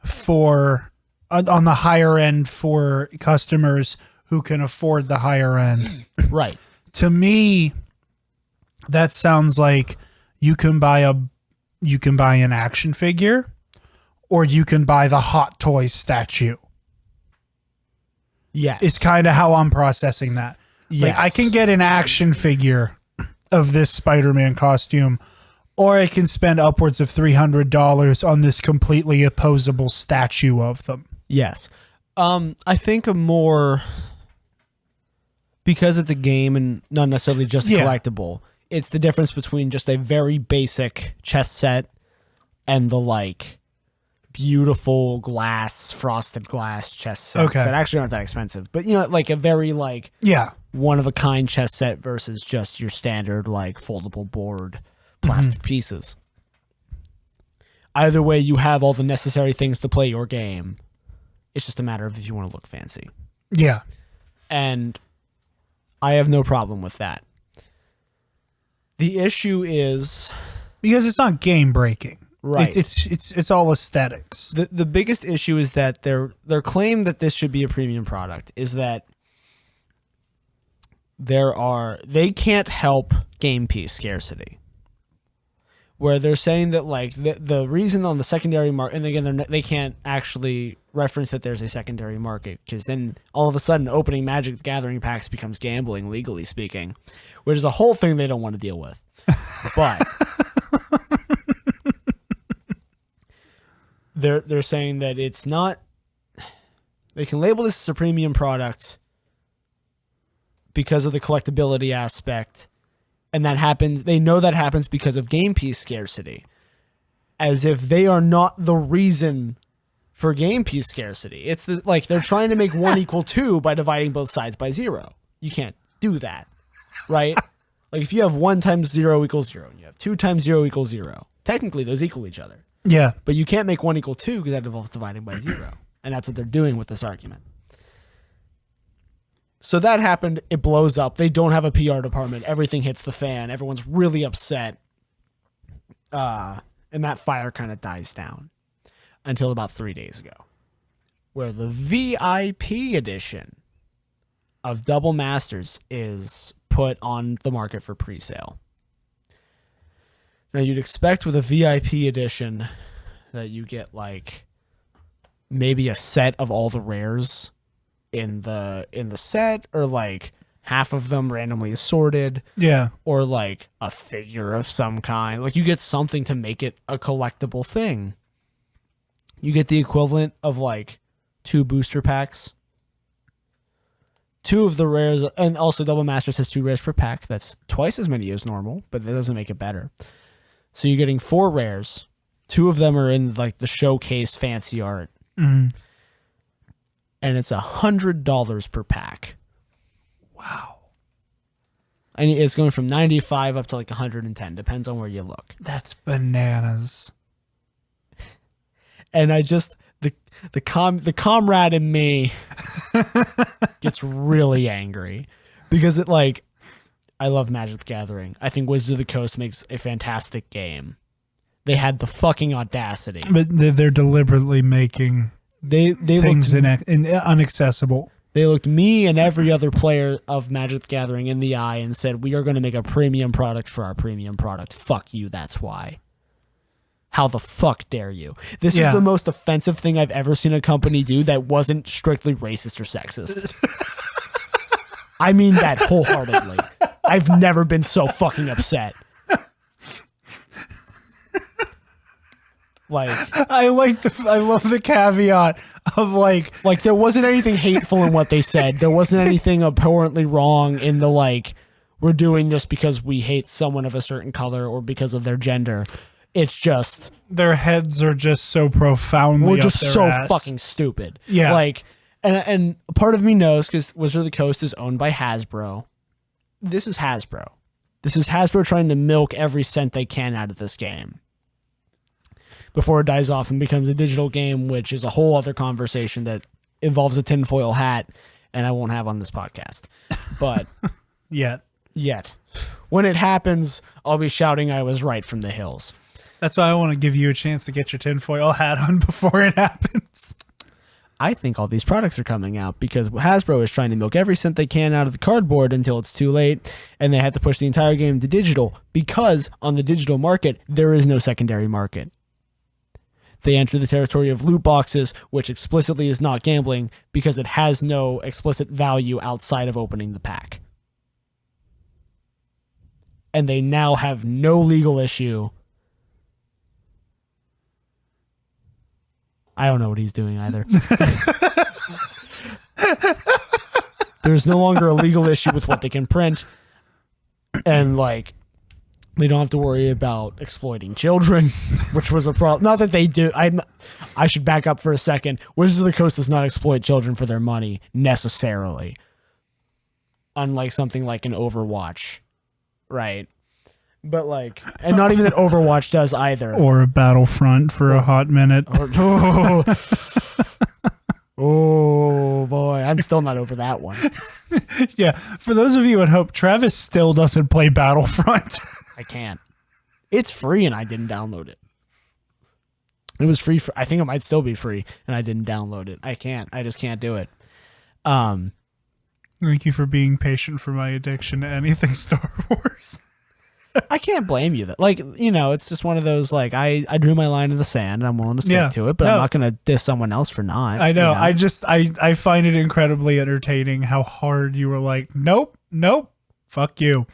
for on the higher end for customers who can afford the higher end. Right. To me, that sounds like you can buy an action figure, or you can buy the Hot Toys statue. Yes. It's kind of how I'm processing that. Yes. Like, I can get an action figure of this Spider-Man costume, or I can spend upwards of $300 on this completely opposable statue of them. Yes. I think because it's a game and not necessarily just a collectible, it's the difference between just a very basic chess set and the like beautiful frosted glass chess sets that actually aren't that expensive. But, you know, like a very like one of a kind chess set versus just your standard like foldable board plastic pieces. Either way, you have all the necessary things to play your game. It's just a matter of if you want to look fancy. Yeah. And I have no problem with that. The issue is because it's not game breaking. Right. It's all aesthetics. The biggest issue is that their claim that this should be a premium product is that they can't help game piece scarcity. where they're saying that like the reason on the secondary market, and again they can't actually reference that there's a secondary market, because then all of a sudden opening Magic the Gathering packs becomes gambling, legally speaking, which is a whole thing they don't want to deal with. But they're saying that it's not. They can label this as a premium product because of the collectability aspect, and that happens. They know that happens because of game piece scarcity, as if they are not the reason for game piece scarcity. It's like they're trying to make 1 equal 2 by dividing both sides by 0. You can't do that, right? Like if you have 1 times 0 equals 0, and you have 2 times 0 equals 0, technically those equal each other. Yeah. But you can't make 1 equal 2 because that involves dividing by 0. And that's what they're doing with this argument. So that happened. It blows up. They don't have a PR department. Everything hits the fan. Everyone's really upset. And that fire kind of dies down until about 3 days ago, where the VIP edition of Double Masters is put on the market for pre-sale. Now, you'd expect with a VIP edition that you get like maybe a set of all the rares in the set, or like half of them randomly assorted. Yeah. Or like a figure of some kind. Like you get something to make it a collectible thing. You get the equivalent of like 2 booster packs. 2 of the rares, and also Double Masters has 2 rares per pack. That's twice as many as normal, but that doesn't make it better. So you're getting 4 rares. 2 of them are in like the showcase fancy art. Mm-hmm. And it's $100 per pack. Wow. And it's going from 95 up to like 110, depends on where you look. That's bananas. And I just the comrade in me gets really angry, because it like, I love Magic the Gathering. I think Wizards of the Coast makes a fantastic game. They had the fucking audacity. But they're deliberately making they things inaccessible. They looked me and every other player of Magic the Gathering in the eye and said, we are going to make a premium product for our premium product. Fuck you, that's why. How the fuck dare you? This is the most offensive thing I've ever seen a company do that wasn't strictly racist or sexist. I mean that wholeheartedly. I've never been so fucking upset. Like, I love the caveat of like there wasn't anything hateful in what they said. There wasn't anything abhorrently wrong in the like, we're doing this because we hate someone of a certain color or because of their gender. It's just their heads are just so profoundly we're just so ass. fucking stupid. Yeah. Like, and part of me knows, because Wizard of the Coast is owned by Hasbro. This is Hasbro. This is Hasbro trying to milk every cent they can out of this game before it dies off and becomes a digital game, which is a whole other conversation that involves a tinfoil hat, and I won't have on this podcast. But yet, when it happens, I'll be shouting I was right from the hills. That's why I want to give you a chance to get your tinfoil hat on before it happens. I think all these products are coming out because Hasbro is trying to milk every cent they can out of the cardboard until it's too late, and they have to push the entire game to digital because on the digital market, there is no secondary market. They enter the territory of loot boxes, which explicitly is not gambling because it has no explicit value outside of opening the pack. And they now have no legal issue. I don't know what he's doing either. There's no longer a legal issue with what they can print. And like, they don't have to worry about exploiting children, which was a problem. Not that they do. I should back up for a second. Wizards of the Coast does not exploit children for their money necessarily. Unlike something like an Overwatch. Right. But like, and not even that Overwatch does either. Or a Battlefront for a hot minute. Oh boy, I'm still not over that one. Yeah, for those of you at home, Travis still doesn't play Battlefront. I can't. It's free and I didn't download it. It was free. I think it might still be free and I didn't download it. I can't. I just can't do it. Thank you for being patient for my addiction to anything Star Wars. I can't blame you. That like, it's just one of those like I drew my line in the sand and I'm willing to stick to it, but I'm not going to diss someone else for not. I know. I find it incredibly entertaining how hard you were like, nope, fuck you.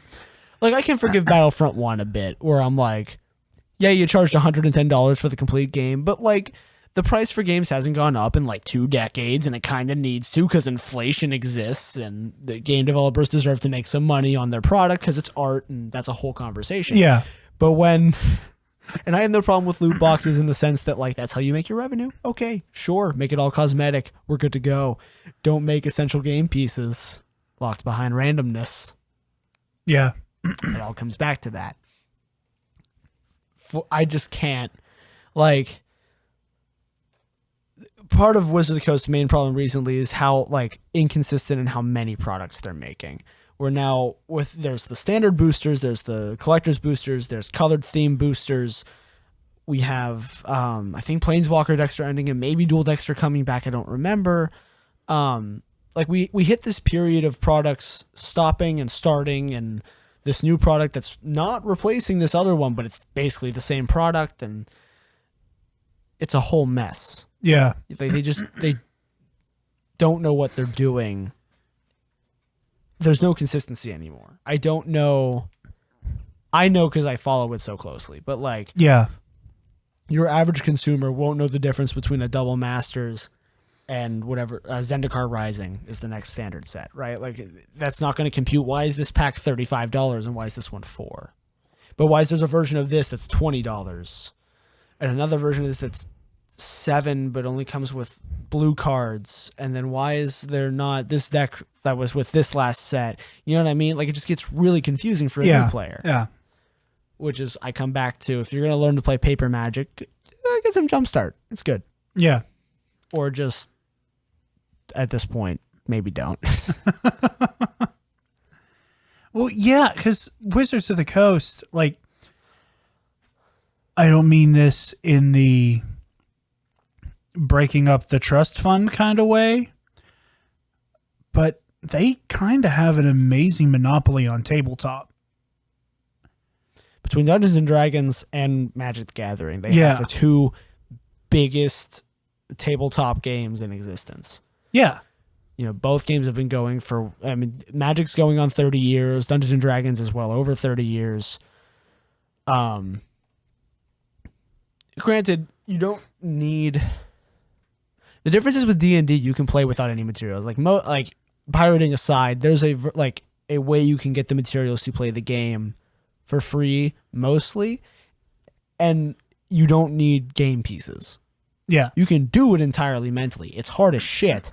Like I can forgive Battlefront 1 a bit where I'm like, yeah, you charged $110 for the complete game, but like the price for games hasn't gone up in like 2 decades, and it kind of needs to because inflation exists, and the game developers deserve to make some money on their product because it's art, and that's a whole conversation. Yeah. But and I have no problem with loot boxes in the sense that like that's how you make your revenue. Okay, sure, make it all cosmetic. We're good to go. Don't make essential game pieces locked behind randomness. Yeah. It all comes back to that. I just can't like. Part of Wizard of the Coast's main problem recently is how like inconsistent and how many products they're making. We're now there's the standard boosters, there's the collector's boosters, there's colored theme boosters. We have I think Planeswalker Dexter ending and maybe Dual Dexter coming back. I don't remember. Like we hit this period of products stopping and starting, and this new product that's not replacing this other one, but it's basically the same product, and it's a whole mess. Yeah. Like they don't know what they're doing. There's no consistency anymore. I don't know. I know because I follow it so closely, but like, yeah, your average consumer won't know the difference between a Double Masters and whatever Zendikar Rising is the next standard set, right? Like that's not going to compute. Why is this pack $35 and why is this one $4? But why is there's a version of this that's $20 and another version of this that's $7 but only comes with blue cards, and then why is there not this deck that was with this last set? You know what I mean? Like it just gets really confusing for a new player. Yeah. Which is I come back to, if you're gonna learn to play paper Magic, get some Jumpstart. It's good. Yeah. Or just at this point, maybe don't. Well, yeah, because Wizards of the Coast, like, I don't mean this in the breaking up the trust fund kind of way, but they kind of have an amazing monopoly on tabletop. Between Dungeons and Dragons and Magic the Gathering, they have the 2 biggest tabletop games in existence. Yeah. Both games have been going for, Magic's going on 30 years. Dungeons and Dragons is well over 30 years. Granted, you don't need... The difference is with D&D, you can play without any materials. Like pirating aside, there's a way you can get the materials to play the game for free, mostly, and you don't need game pieces. Yeah. You can do it entirely mentally. It's hard as shit,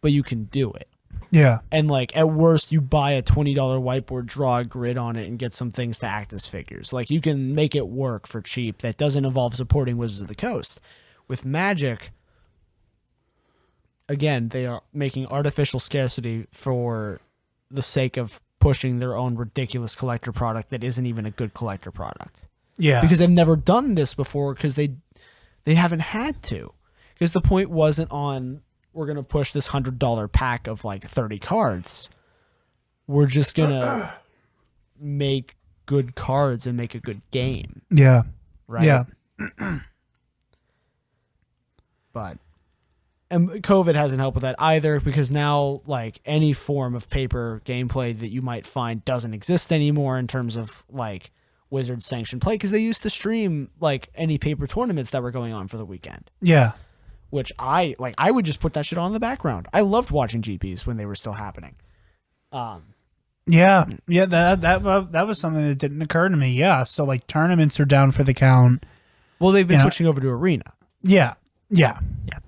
but you can do it. Yeah. And like at worst, you buy a $20 whiteboard, draw a grid on it, and get some things to act as figures. Like you can make it work for cheap. That doesn't involve supporting Wizards of the Coast. With Magic, again, they are making artificial scarcity for the sake of pushing their own ridiculous collector product that isn't even a good collector product. Yeah. Because they've never done this before because they haven't had to. Because the point wasn't on, we're going to push this $100 pack of like 30 cards. We're just going to make good cards and make a good game. Yeah. Right? Yeah. But... And COVID hasn't helped with that either, because now like any form of paper gameplay that you might find doesn't exist anymore in terms of like Wizards sanctioned play, because they used to stream like any paper tournaments that were going on for the weekend. Yeah. Which I would just put that shit on in the background. I loved watching GPs when they were still happening. Yeah. Yeah. That was something that didn't occur to me. Yeah. So like tournaments are down for the count. Well, they've been switching over to Arena. Yeah. Yeah. Yeah.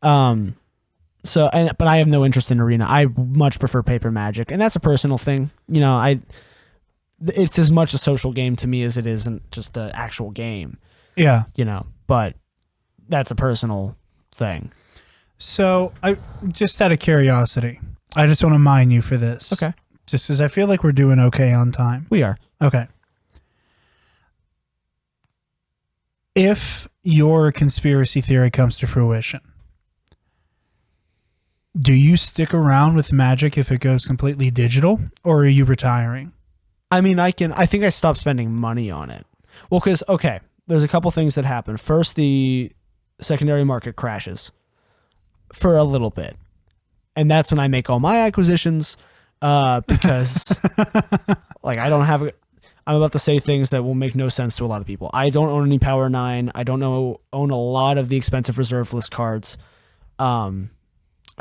But I have no interest in Arena. I much prefer paper Magic, and that's a personal thing. It's as much a social game to me as it isn't just the actual game. Yeah. But that's a personal thing. So I just out of curiosity, I just want to mine you for this. Okay. Just because I feel like we're doing okay on time. We are. Okay. If your conspiracy theory comes to fruition, do you stick around with Magic if it goes completely digital, or are you retiring? I mean, I think I stopped spending money on it. Well, because, okay, there's a couple things that happen. First, the secondary market crashes for a little bit. And that's when I make all my acquisitions because, like, I don't have... I'm about to say things that will make no sense to a lot of people. I don't own any Power 9. I don't own a lot of the expensive reserve list cards. I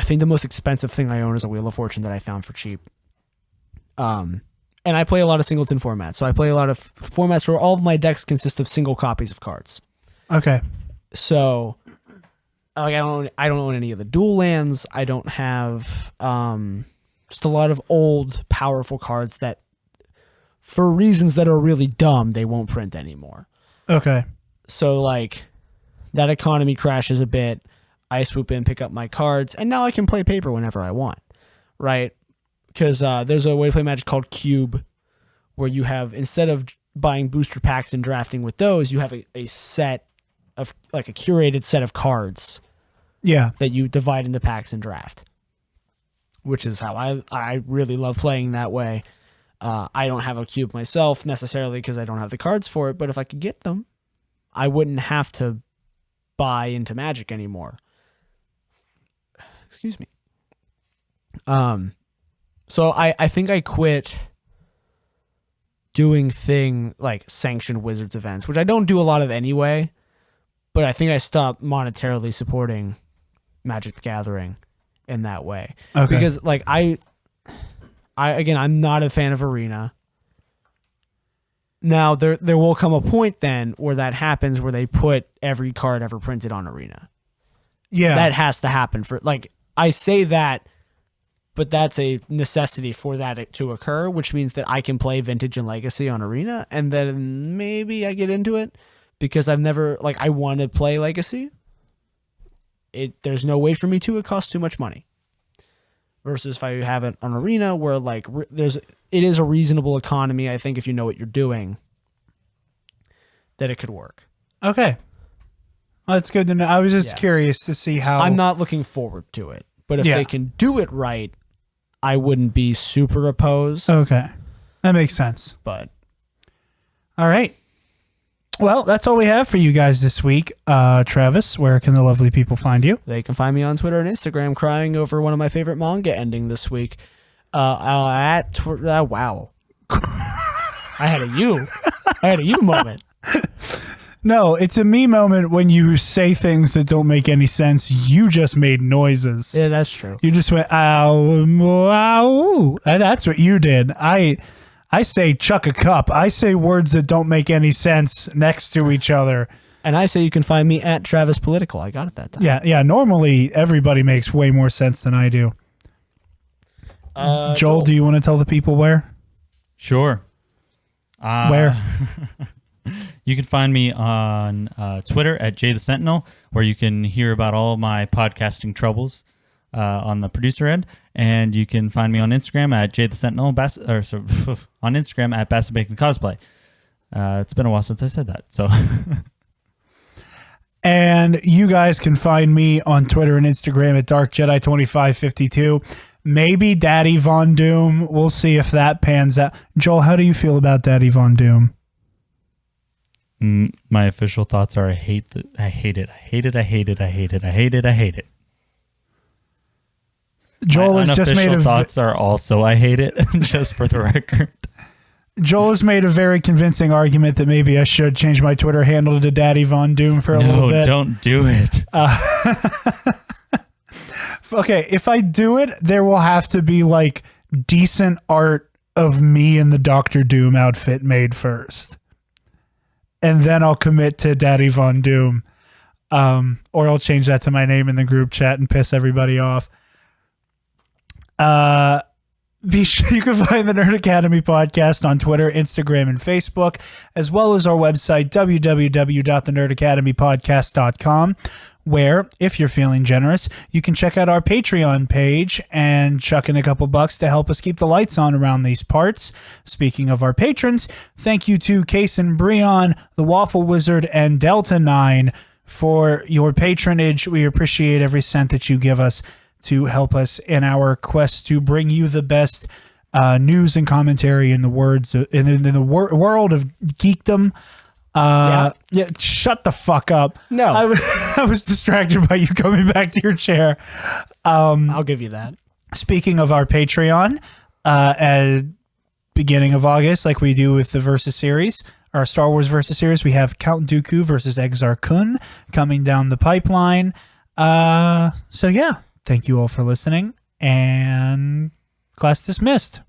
think the most expensive thing I own is a Wheel of Fortune that I found for cheap. And I play a lot of singleton formats. So I play a lot of formats where all of my decks consist of single copies of cards. Okay. So, like, I don't own any of the dual lands. I don't have just a lot of old, powerful cards that, for reasons that are really dumb, they won't print anymore. Okay. So, like, that economy crashes a bit. I swoop in, pick up my cards, and now I can play paper whenever I want, right? Because there's a way to play Magic called Cube, where you have, instead of buying booster packs and drafting with those, you have a set of, like, a curated set of cards. Yeah. That you divide into packs and draft, which is how I really love playing that way. I don't have a cube myself necessarily because I don't have the cards for it, but if I could get them, I wouldn't have to buy into Magic anymore. Excuse me. So I think I quit doing like sanctioned Wizards events, which I don't do a lot of anyway, but I think I stopped monetarily supporting Magic the Gathering in that way. Okay. Because, like, I'm not a fan of Arena. Now, there will come a point then where that happens, where they put every card ever printed on Arena. Yeah. That has to happen for, like, I say that, but that's a necessity for that to occur, which means that I can play Vintage and Legacy on Arena, and then maybe I get into it because I've never, like, I want to play Legacy. There's no way for me to. It costs too much money. Versus if I have it on Arena, where, like, it is a reasonable economy. I think if you know what you're doing, that it could work. Okay. Well, that's good to know. I was just curious to see how. I'm not looking forward to it, but if they can do it right, I wouldn't be super opposed. Okay. That makes sense. But all right. Well, that's all we have for you guys this week. Travis, where can the lovely people find you? They can find me on Twitter and Instagram crying over one of my favorite manga ending this week. Wow. I had a you moment. No, it's a me moment when you say things that don't make any sense. You just made noises. Yeah, that's true. You just went, ow, ow. That's what you did. I say chuck a cup. I say words that don't make any sense next to each other. And I say you can find me at Travis Political. I got it that time. Yeah. Normally, everybody makes way more sense than I do. Joel, do you want to tell the people where? Sure. Where? You can find me on Twitter at Jay the Sentinel, where you can hear about all my podcasting troubles on the producer end. And you can find me on Instagram at Jay the Sentinel, on Instagram at Bass Bacon Cosplay. It's been a while since I said that, so. And you guys can find me on Twitter and Instagram at DarkJedi2552. Maybe Daddy Von Doom. We'll see if that pans out. Joel, how do you feel about Daddy Von Doom? My official thoughts are I hate it. I hate it. Joel has just made thoughts are also I hate it, just for the record. Joel has made a very convincing argument that maybe I should change my Twitter handle to Daddy Von Doom for a little bit. No, don't do it. Okay, if I do it, there will have to be, like, decent art of me in the Doctor Doom outfit made first. And then I'll commit to Daddy Von Doom. Or I'll change that to my name in the group chat and piss everybody off. Be sure you can find the Nerd Academy podcast on Twitter, Instagram, and Facebook, as well as our website, www.thenerdacademypodcast.com, where, if you're feeling generous, you can check out our Patreon page and chuck in a couple bucks to help us keep the lights on around these parts. Speaking of our patrons, thank you to Case and Breon, the Waffle Wizard, and Delta 9 for your patronage. We appreciate every cent that you give us to help us in our quest to bring you the best news and commentary in the words in the world of geekdom. Yeah, shut the fuck up. No. I was distracted by you coming back to your chair. I'll give you that. Speaking of our Patreon, at beginning of August, like we do with the Versus series, our Star Wars Versus series, we have Count Dooku versus Exar Kun coming down the pipeline. So yeah, thank you all for listening, and class dismissed.